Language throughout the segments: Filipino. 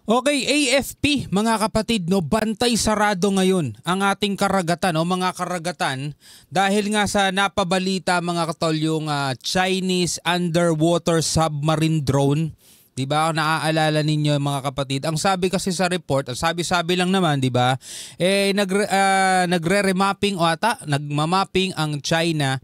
Okay, AFP mga kapatid, no, bantay sarado ngayon ang ating karagatan o mga karagatan dahil nga sa napabalita mga katol yung Chinese underwater submarine drone. 'Di ba? Naaalala ninyo mga kapatid. Ang sabi kasi sa report, sabi-sabi lang naman, 'di ba? Nagre-remapping o nagmamapping ang China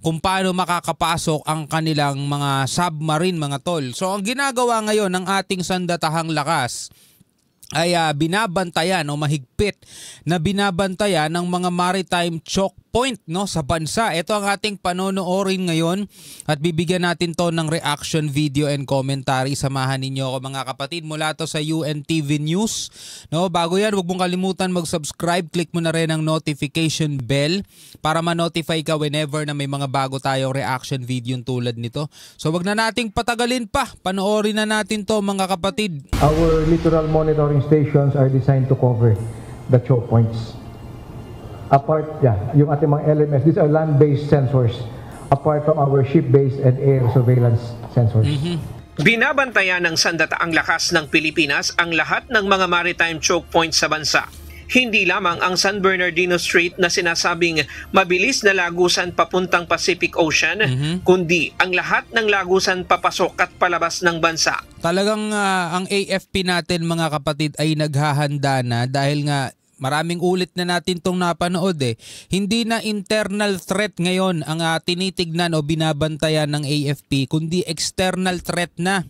kung paano makakapasok ang kanilang mga submarine mga tol. So ang ginagawa ngayon ng ating sandatahang lakas ay binabantayan o mahigpit na binabantayan ng mga maritime choke point, no, sa bansa. Ito ang ating panonoorin ngayon at bibigyan natin to ng reaction video and commentary. Samahan ninyo ako mga kapatid mula to sa UNTV News. No, bago yan, huwag mong kalimutan mag-subscribe. Click mo na rin ang notification bell para ma-notify ka whenever na may mga bago tayong reaction video tulad nito. So wag na nating patagalin pa. Panoorin na natin to mga kapatid. Our littoral monitoring stations are designed to cover the choke points. Apart, yung ating mga LMS, these are land-based sensors apart from our ship-based and air surveillance sensors. Binabantayan ng Sandataang Lakas ng Pilipinas ang lahat ng mga maritime choke points sa bansa. Hindi lamang ang San Bernardino Strait na sinasabing mabilis na lagusan papuntang Pacific Ocean, kundi ang lahat ng lagusan papasok at palabas ng bansa. Talagang ang AFP natin mga kapatid ay naghahanda na dahil nga maraming ulit na natin itong napanood Hindi na internal threat ngayon ang tinitignan o binabantayan ng AFP, kundi external threat na.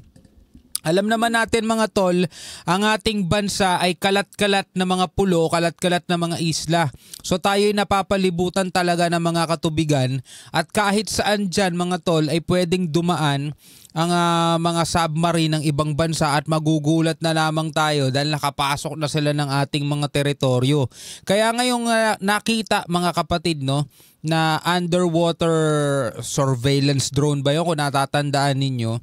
Alam naman natin mga tol, ang ating bansa ay kalat-kalat na mga pulo, kalat-kalat na mga isla. So tayo ay napapalibutan talaga ng mga katubigan at kahit saan dyan mga tol ay pwedeng dumaan ang mga submarine ng ibang bansa at magugulat na lamang tayo dahil nakapasok na sila ng ating mga teritoryo. Kaya ngayong nakita mga kapatid, no, na underwater surveillance drone ba yun kung natatandaan ninyo,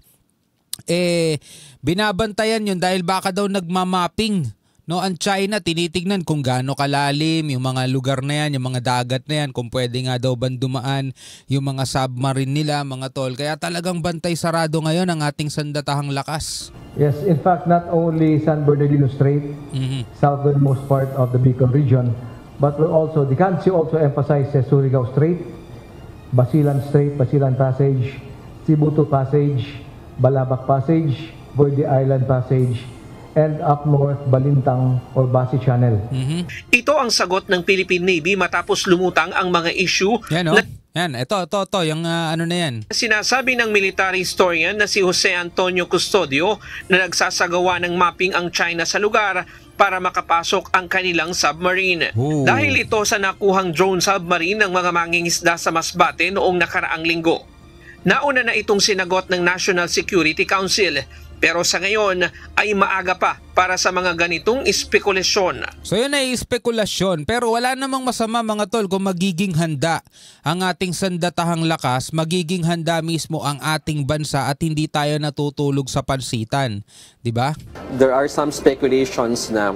binabantayan yun dahil baka daw nagmamapping. No, ang China tinitignan kung gaano kalalim yung mga lugar na yan, yung mga dagat na yan, kung pwede nga daw bandumaan yung mga submarine nila, mga tol. Kaya talagang bantay sarado ngayon ang ating sandatahang lakas. Yes, in fact, not only San Bernardino Strait, southernmost part of the Bicol region, but the country also emphasizes Surigao Strait, Basilan Strait, Basilan Passage, Cebu Passage, Balabac Passage, Verde Island Passage, and up north, Balintang or Basi Channel. Ito ang sagot ng Philippine Navy matapos lumutang ang mga issue yan, na yan, ito, yung ano na yan. Sinasabi ng military historian na si Jose Antonio Custodio na nagsasagawa ng mapping ang China sa lugar para makapasok ang kanilang submarine. Dahil ito sa nakuhang drone submarine ng mga mangingisda sa Masbate noong nakaraang linggo. Nauna na itong sinagot ng National Security Council. Pero sa ngayon ay maaga pa para sa mga ganitong espekulasyon. So yun ay espekulasyon, pero wala namang masama mga tol kung magiging handa ang ating sandatahang lakas, magiging handa mismo ang ating bansa at hindi tayo natutulog sa pansitan. Diba? There are some speculations na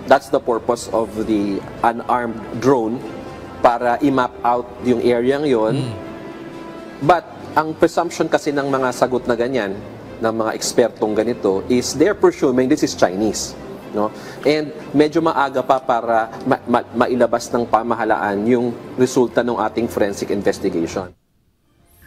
that's the purpose of the unarmed drone para i-map out yung area yon. But ang presumption kasi ng mga sagot na ganyan, ng mga ekspertong ganito, is they're presuming this is Chinese. No? And medyo maaga pa para mailabas ng pamahalaan yung resulta ng ating forensic investigation.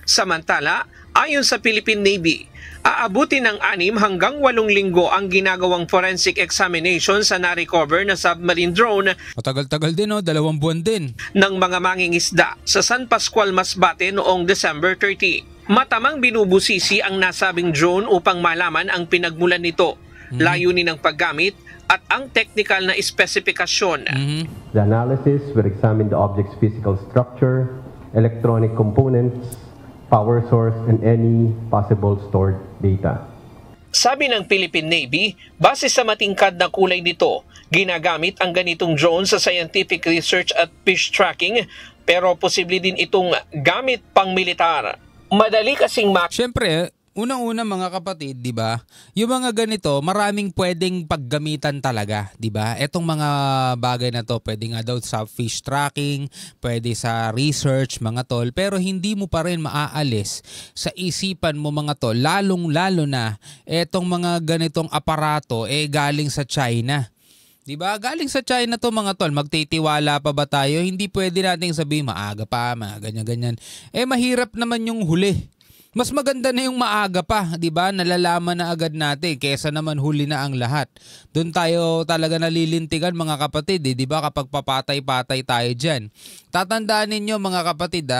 Samantala, ayon sa Philippine Navy, aabutin ng 6 hanggang 8 linggo ang ginagawang forensic examination sa na-recover na submarine drone. Matagal-tagal din, 2 buwan din. Ng mga mangingisda sa San Pascual, Masbate noong December 30. Matamang binubusisi ang nasabing drone upang malaman ang pinagmulan nito, layunin ng paggamit at ang technical na espesifikasyon. The analysis will examine the object's physical structure, electronic components, power source, and any possible stored data. Sabi ng Philippine Navy, base sa matingkad na kulay nito, ginagamit ang ganitong drone sa scientific research at fish tracking, pero posible din itong gamit pang militar. Madali kasing Siyempre, Unang-una mga kapatid, 'di ba? Yung mga ganito, maraming pwedeng paggamitan talaga, 'di ba? Etong mga bagay na to, pwede nga daw sa fish tracking, pwede sa research mga tol, pero hindi mo pa rin maaalis sa isipan mo mga tol, lalong-lalo na etong mga ganitong aparato galing sa China. 'Di ba? Galing sa China to mga tol, magtitiwala pa ba tayo? Hindi pwede nating sabihin maaga pa, mga ganyan-ganyan. Mahirap naman yung huli. Mas maganda na yung maaga pa, 'di ba? Nalalaman na agad natin kaysa naman huli na ang lahat. Doon tayo talaga nalilintigan mga kapatid, 'di ba? Kapag papatay-patay tayo diyan. Tatandaan ninyo mga kapatid,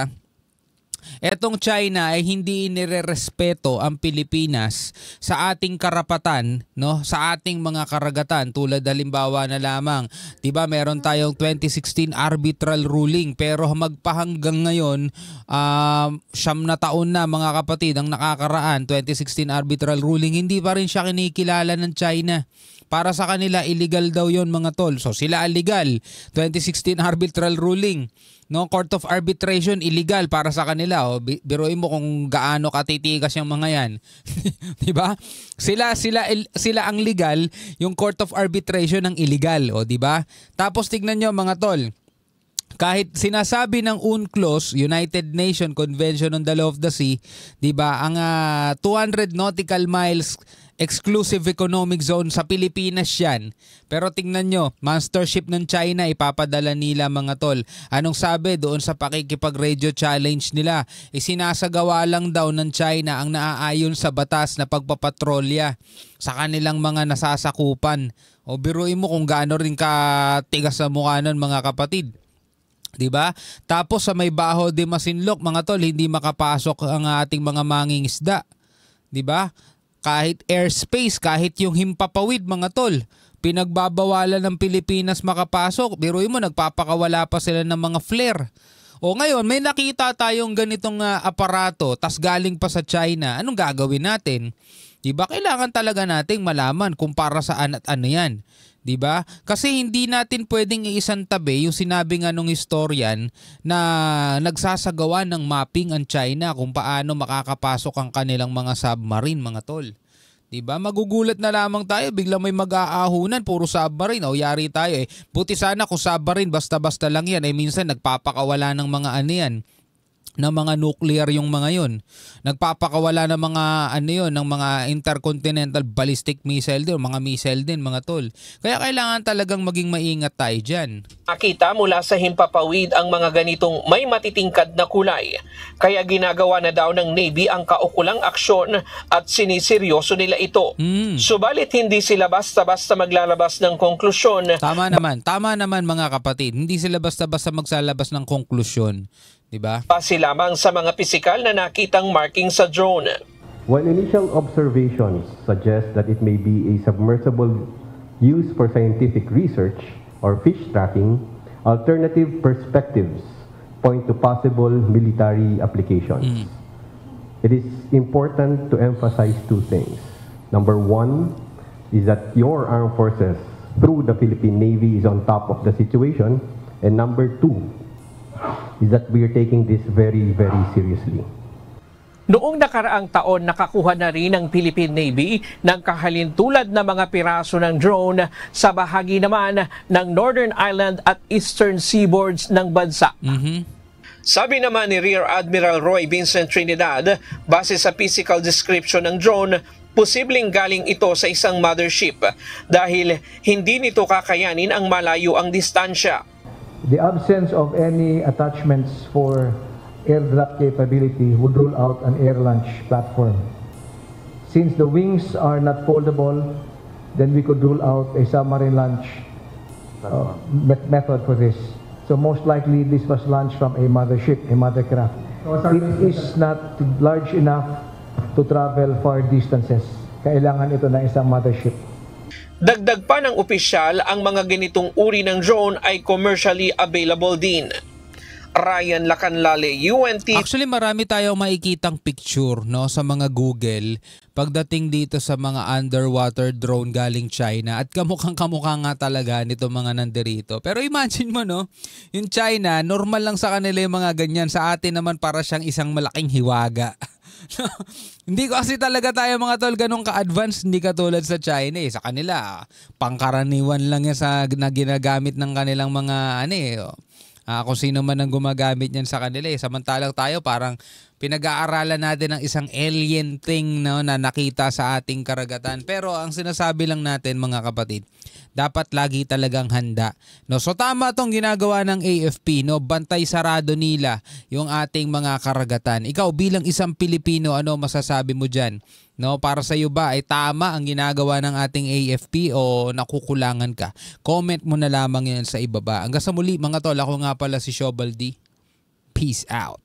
etong China ay hindi inirerespeto ang Pilipinas sa ating karapatan, no? Sa ating mga karagatan, tulad halimbawa na lamang, 'di ba, meron tayong 2016 arbitral ruling, pero magpahanggang ngayon 9 na taon na mga kapatid ang nakakaraan, 2016 arbitral ruling, hindi pa rin siya kinikilala ng China. Para sa kanila illegal daw 'yon mga tol. So sila illegal. 2016 arbitral ruling, no, Court of Arbitration illegal para sa kanila. Biruin mo kung gaano katitigas yung mga 'yan. 'Di ba? Sila ang legal, yung Court of Arbitration ang illegal, 'di ba? Tapos tignan niyo mga tol, kahit sinasabi ng UNCLOS, United Nations Convention on the Law of the Sea, 'di ba, ang 200 nautical miles exclusive economic zone sa Pilipinas yan. Pero tingnan nyo, monster ship ng China ipapadala nila mga tol. Anong sabi doon sa pakikipag-radio challenge nila? Sinasagawa lang daw ng China ang naaayon sa batas na pagpapatrolya sa kanilang mga nasasakupan. O biruin mo kung gaano rin katigas sa mukha nun mga kapatid. 'Di ba? Tapos sa may Baho de Masinloc mga tol, hindi makapasok ang ating mga mangingisda. 'Di ba? Kahit airspace, kahit yung himpapawid mga tol, pinagbabawalan ng Pilipinas makapasok. Biruin mo, nagpapakawala pa sila ng mga flare. O ngayon, may nakita tayong ganitong aparato, tas galing pa sa China. Anong gagawin natin? Diba? Kailangan talaga nating malaman kung para saan at ano yan. Diba? Kasi hindi natin pwedeng iisantabi yung sinabi nga nung historian na nagsasagawa ng mapping ang China kung paano makakapasok ang kanilang mga submarine mga tol. Diba? Magugulat na lamang tayo, biglang may mag-aahunan, puro submarine. O yari tayo Buti sana kung submarine, basta-basta lang yan. Minsan nagpapakawala ng mga ano yan, ng mga nuclear yung mga yon. Nagpapakawala ng mga ng mga intercontinental ballistic missile din, mga missile din mga tol. Kaya kailangan talagang maging maingat tayo dyan. Nakita mula sa himpapawid ang mga ganitong may matitingkad na kulay. Kaya ginagawa na daw ng Navy ang kaukulang aksyon at siniseryoso nila ito. Subalit hindi sila basta-basta maglalabas ng konklusyon. Tama naman mga kapatid. Hindi sila basta-basta magsalabas ng konklusyon. Diba? Base lamang sa mga pisikal na nakitang marking sa drone. While initial observations suggest that it may be a submersible used for scientific research or fish tracking, alternative perspectives point to possible military applications. It is important to emphasize two things. Number one is that your armed forces through the Philippine Navy is on top of the situation. And number two is that we are taking this very, very seriously. Noong nakaraang taon, nakakuha na rin ng Philippine Navy ng kahalintulad na mga piraso ng drone sa bahagi naman ng Northern Island at Eastern Seaboards ng bansa. Sabi naman ni Rear Admiral Roy Vincent Trinidad, base sa physical description ng drone, posibleng galing ito sa isang mothership dahil hindi nito kakayanin ang malayo ang distansya. The absence of any attachments for airdrop capability would rule out an air launch platform. Since the wings are not foldable, then we could rule out a submarine launch method for this. So most likely this was launched from a mothership, a mother craft. It is not large enough to travel far distances. Kailangan ito ng isang mothership. Dagdag pa ng opisyal, ang mga ganitong uri ng drone ay commercially available din. Ryan Lacanlale, UNT. Actually, marami tayong makikitang picture sa mga Google pagdating dito sa mga underwater drone galing China at kamukhang-kamukha nga talaga nito mga nandirito. Pero imagine mo yung China, normal lang sa kanila yung mga ganyan. Sa atin naman para siyang isang malaking hiwaga. Hindi ko kasi talaga tayo mga tol ganun ka-advance, hindi katulad sa China eh. Sa kanila, pangkaraniwan lang yan na ginagamit ng kanilang mga kung sino man ang gumagamit niyan sa kanila eh. Samantalang tayo parang pinag-aaralan natin ng isang alien thing na nakita sa ating karagatan. Pero ang sinasabi lang natin mga kapatid, dapat lagi talagang handa. No, so tama tong ginagawa ng AFP, no, bantay sarado nila yung ating mga karagatan. Ikaw bilang isang Pilipino, ano masasabi mo diyan? No, para sa iyo ba ay tama ang ginagawa ng ating AFP o nakukulangan ka? Comment mo na lamang 'yan sa ibaba. Hanggang sa muli mga tol, ako nga pala si Shobal D. Peace out.